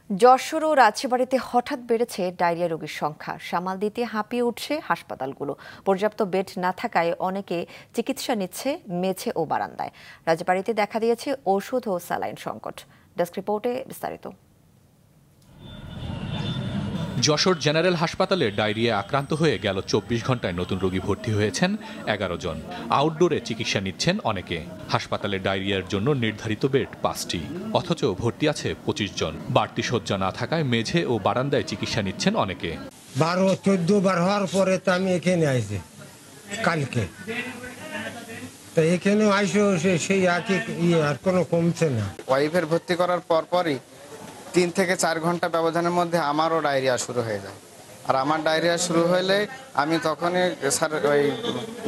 যশোর ও রাজবাড়ীতে হঠাৎ বেড়েছে ডায়রিয়া রোগীর সংখ্যা। সামাল দিতে হাঁপিয়ে উঠছে হাসপাতালগুলো। পর্যাপ্ত বেড না থাকায় অনেকে চিকিৎসা নিচ্ছে মেঝে ও বারান্দায়। রাজবাড়ীতে দেখা দিয়েছে ওষুধ ও স্যালাইন সংকট। ডেস্ক রিপোর্টে বিস্তারিত। যশোর জেনারেল হাসপাতালে ডায়রিয়া আক্রান্ত হয়ে গেল ২৪ ঘন্টায় নতুন রোগী ভর্তি হয়েছেন ১১ জন। আউটডোরে চিকিৎসা নিচ্ছেন অনেকে। হাসপাতালে ডায়রিয়ার জন্য নির্ধারিত বেড ৫টি, অথচ ভর্তি আছে ২৫ জন। বাড়তি শয্যা না থাকায় মেঝে ও বারান্দায় চিকিৎসা নিচ্ছেন অনেকে। ১২-১৪ বার হওয়ার পরে তো আমি এখানে আইছি কালকে, তো এখানেও আইসো সেই একই আর কোনো কমছে না। ওয়াইফের ভর্তি করার পরই ৩ থেকে ৪ ঘন্টা ব্যবধানের মধ্যে আমারও ডায়রিয়া শুরু হয়ে যায়। আর আমার ডায়রিয়া শুরু হলে আমি তখনই ওই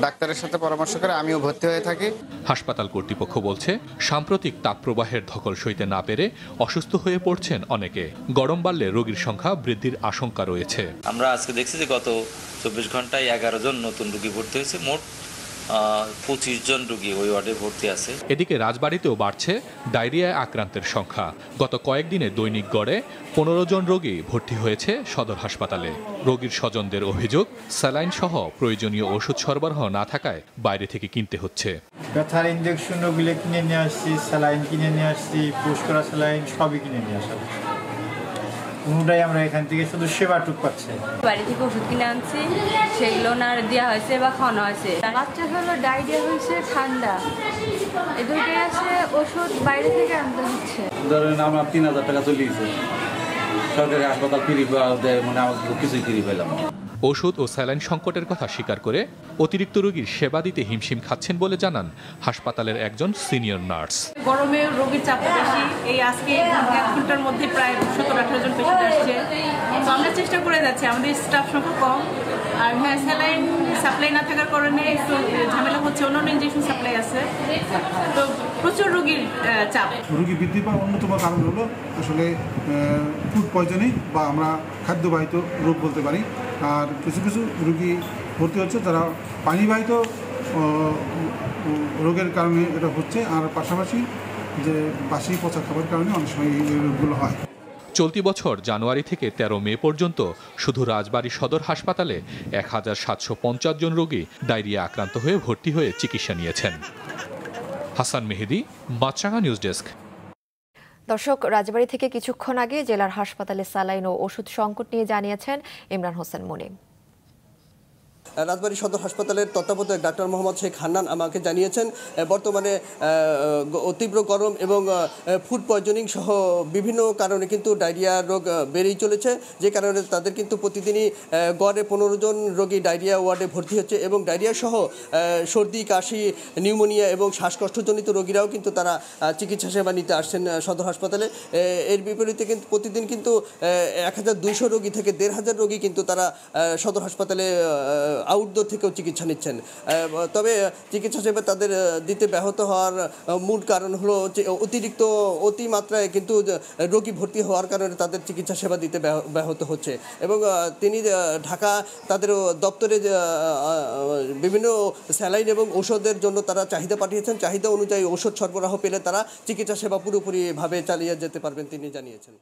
ডাক্তারের সাথে পরামর্শ করে আমিও ভর্তি হয়ে থাকি। হাসপাতাল কর্তৃপক্ষ বলছে, সাম্প্রতিক তাপপ্রবাহের ধকল সইতে না পেরে অসুস্থ হয়ে পড়ছেন অনেকে। গরম বাড়লে রোগীর সংখ্যা বৃদ্ধির আশঙ্কা রয়েছে। আমরা আজকে দেখছি যে গত ২৪ ঘন্টায় ১১ জন নতুন রোগী ভর্তি হয়েছে। মোট ২৫ জন রোগী ওই ওয়ার্ডে ভর্তি আছে। এদিকে রাজবাড়ীতেও বাড়ছে ডায়রিয়ায় আক্রান্তের সংখ্যা। গত কয়েকদিনে দৈনিক গড়ে ১৫ জন রোগী ভর্তি হয়েছে সদর হাসপাতালে। রোগীর স্বজনদের অভিযোগ, স্যালাইন সহ প্রয়োজনীয় ওষুধ সরবরাহ না থাকায় বাইরে থেকে কিনতে হচ্ছে। ব্যথার ইনজেকশন ওগুলো কিনে নিয়ে আসছি, স্যালাইন কিনে নিয়ে আসছি, পুশ করা স্যালাইন সবই কিনে নিয়ে আসা। কোনোটাই আমরা এখান থেকে শুধু সেবাটুক পাচ্ছি। বাড়ি থেকে ওষুধ কিনে আনছি, সেগুলো না দেওয়া হয়েছে বা খাওয়ানো হয়েছে। বাচ্চা হলো ডায়রিয়া হয়েছে, ঠান্ডা, এই দুটোই আছে, ওষুধ বাইরে থেকে আনতে হচ্ছে। ধরেন আমরা ৩,০০০ টাকা চলে গেছে, সরকারি হাসপাতাল ফ্রি দেয়, মানে আমাকে কিছুই ফ্রি পেলাম। ওষুধ ও স্যালাইন সংকটের কথা স্বীকার করে অতিরিক্ত রোগীর সেবা দিতে হিমশিম খাচ্ছেন বলে জানান হাসপাতালের একজন সিনিয়র নার্স। গরমে রোগীর চাপ বেশি, এই আজকে ১ ঘন্টার মধ্যে প্রায় ১৭-১৮ জন পেশেন্ট আসছে। তো আমরা চেষ্টা করে যাচ্ছি, আমাদের স্টাফ সংখ্যা কম। আর হ্যাঁ, স্যালাইন সাপ্লাই না থাকার কারণে একটু ঝামেলা হচ্ছে। অন্যান্য ইনজেকশন সাপ্লাই আছে, তো প্রচুর রোগীর চাপ। রোগী বৃদ্ধি পাওয়ার অন্যতম কারণ হলো আসলে ফুড পয়জনিং বা আমরা খাদ্যবাহিত রোগ বলতে পারি। আর কিছু কিছু রোগী ভর্তি হচ্ছে যারা পানিবাহিত রোগের কারণে এটা হচ্ছে। আর পাশাপাশি যে বাসি পচা খাবারের কারণে অনেক সময় এই রোগগুলো হয়। চলতি বছর জানুয়ারি থেকে ১৩ মে পর্যন্ত শুধু রাজবাড়ী সদর হাসপাতালে ১,৭৫০ জন রোগী ডায়রিয়া আক্রান্ত হয়ে ভর্তি হয়ে চিকিৎসা নিয়েছেন। হাসান মেহেদি, মাছরাঙা নিউজ ডেস্ক। দর্শক, রাজবাড়ী থেকে কিছুক্ষণ আগে জেলার হাসপাতালে স্যালাইন ও ওষুধ সংকট নিয়ে জানিয়েছেন ইমরান হোসেন মুনিম। রাজবাড়ী সদর হাসপাতালের তত্ত্বাবধায়ক ডাক্তার মোহাম্মদ শেখ হান্নান আমাকে জানিয়েছেন, বর্তমানে তীব্র গরম এবং ফুড পয়জনিং সহ বিভিন্ন কারণে কিন্তু ডায়রিয়া রোগ বেড়েই চলেছে, যে কারণে তাদের কিন্তু প্রতিদিনই গড়ে ১৫ জন রোগী ডায়রিয়া ওয়ার্ডে ভর্তি হচ্ছে। এবং ডায়রিয়া সহ সর্দি, কাশি, নিউমোনিয়া এবং শ্বাসকষ্টজনিত রোগীরাও কিন্তু তারা চিকিৎসা সেবা নিতে আসছেন সদর হাসপাতালে। এর বিপরীতে কিন্তু প্রতিদিন কিন্তু ১,২০০ রোগী থেকে ১,৫০০ রোগী কিন্তু তারা সদর হাসপাতালে আউটডোর থেকেও চিকিৎসা নিচ্ছেন। তবে চিকিৎসা সেবা তাদের দিতে ব্যাহত হওয়ার মূল কারণ হলো যে অতিমাত্রায় কিন্তু রোগী ভর্তি হওয়ার কারণে তাদের চিকিৎসা সেবা দিতে ব্যাহত হচ্ছে। এবং তিনি ঢাকা তাদের দপ্তরে বিভিন্ন স্যালাইন এবং ওষুধের জন্য তারা চাহিদা পাঠিয়েছেন। চাহিদা অনুযায়ী ওষুধ সরবরাহ পেলে তারা চিকিৎসা সেবা পুরোপুরিভাবে চালিয়ে যেতে পারবেন তিনি জানিয়েছেন।